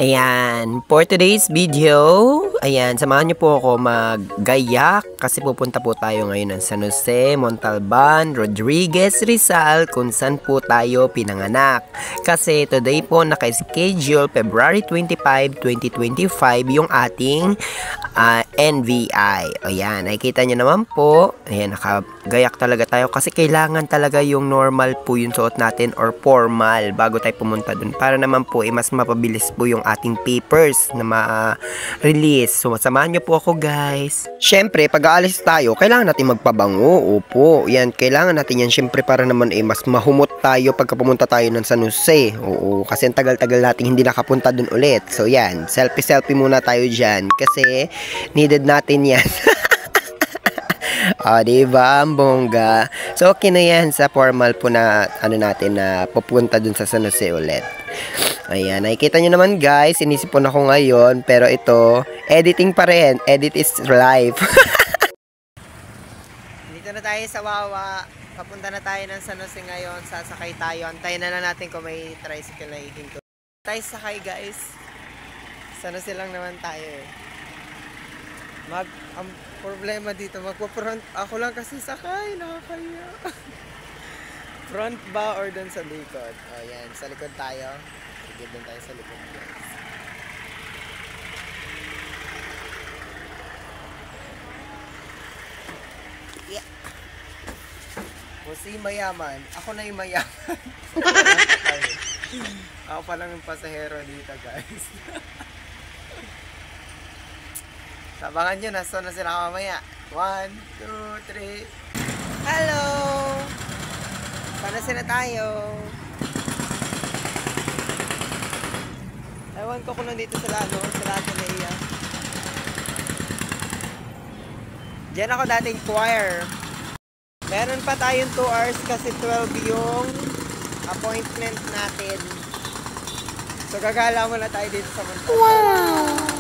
Ayan, for today's video, ayan, samahan niyo po ako maggayak kasi pupunta po tayo ngayon ng San Jose, Montalban, Rodriguez, Rizal, kung saan po tayo pinanganak. Kasi today po naka-schedule February 25, 2025 yung ating NVI. Ayan, nakikita niyo naman po, ayan, nakagayak talaga tayo kasi kailangan talaga yung normal po yung suot natin or formal bago tayo pumunta dun para naman po mas mapabilis po yung ating papers na ma-release. So, samahan nyo po ako, guys. Syempre, pag aalis tayo, kailangan natin magpabango. Opo, yan, kailangan natin yan. Syempre, para naman mas mahumot tayo pagka pumunta tayo ng San Jose. Oo, kasi ang tagal-tagal natin hindi nakapunta dun ulit. So, yan, selfie-selfie muna tayo dyan kasi needed natin yan. Diba? Ang bongga. So, okay na yan sa formal po na natin na pupunta dun sa San Jose ulit. Ayan, nakikita nyo naman guys, inisipon ako ngayon, pero ito, editing pa rin. Edit is life. Dito na tayo sa Wawa. Papunta na tayo ng San Jose ngayon. Sasakay tayo. Antayin na lang natin kung may tricycle na ihinto. Tayo sakay guys. San Jose lang naman tayo eh. Ang problema dito, magpo-front. Ako lang kasi sakay, nakakaya. Front ba or dun sa likod? O yan, sa likod tayo. Sige, dun tayo sa likod guys. Yeah. O si mayaman. Ako na yung mayaman. Ako pa lang yung pasahero dito guys. Sabangan nyo, nasa na sila mamaya. 1, 2, 3. Hello! Sana sila tayo. Ewan ko kung nandito sila, sila ate Leia. Diyan ako dating choir. Meron pa tayong 2 hours kasi 12 yung appointment natin. So gagala muna tayo dito sa Montalban. Wow!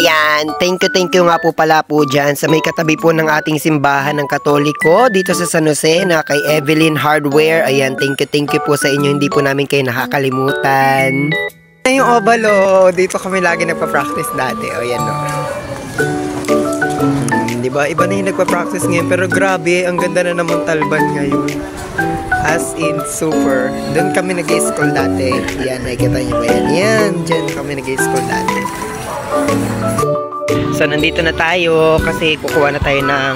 Yan, thank you nga po pala po dyan sa may katabi po ng ating simbahan ng Katoliko dito sa San Jose na kay Evelyn Hardware. Ayan, thank you po sa inyo, hindi po namin kayo nakakalimutan. Yung Ovalo, dito kami lagi nagpa-practice dati. O yan o. Diba, iba na yung nagpa-practice ngayon pero grabe, ang ganda na ng Montalban ngayon. As in, super. Doon kami nag-i-school dati. Yan, nakikita nyo ba yan? Yan, dyan kami nag-i-school dati. So, nandito na tayo kasi kukuha na tayo ng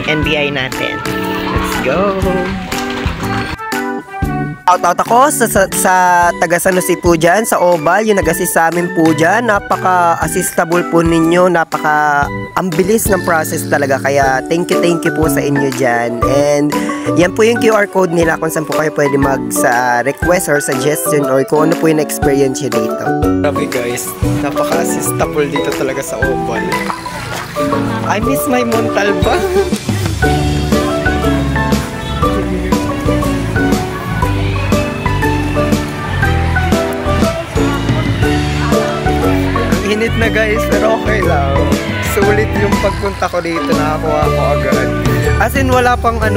NBI natin. Let's go! Out ako sa taga San Jose po dyan, sa Oval, yung nag-assist sa amin po dyan. Napaka-assistable po ninyo, ang bilis ng process talaga. Kaya thank you po sa inyo dyan. And yan po yung QR code nila kung saan po kayo pwede mag-request or suggestion or kung ano po yung experience nyo dito. Grabe guys, napaka-assistable dito talaga sa Oval. I miss my Montalban. Init na guys, pero okay lang. Sulit yung pagpunta ko dito, nakakuha ko agad. As in, wala pang 5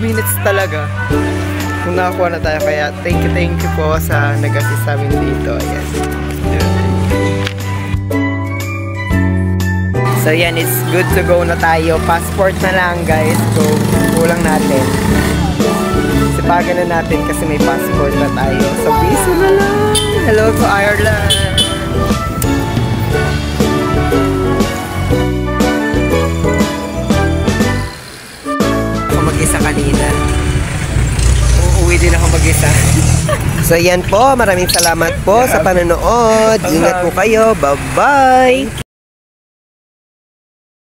minutes talaga. Kung nakakuha na tayo, kaya thank you po sa nag-assist sa amin dito. Ayan. So yan, it's good to go na tayo. Passport na lang guys. So, kulang natin. Sipagan na natin kasi may passport na tayo. So, peace na lang. Hello to Ireland. Mag-isa kanina. Uuwi din ako mag-isa. So yan po, maraming salamat po sa panonood. Ingat po kayo. Bye-bye!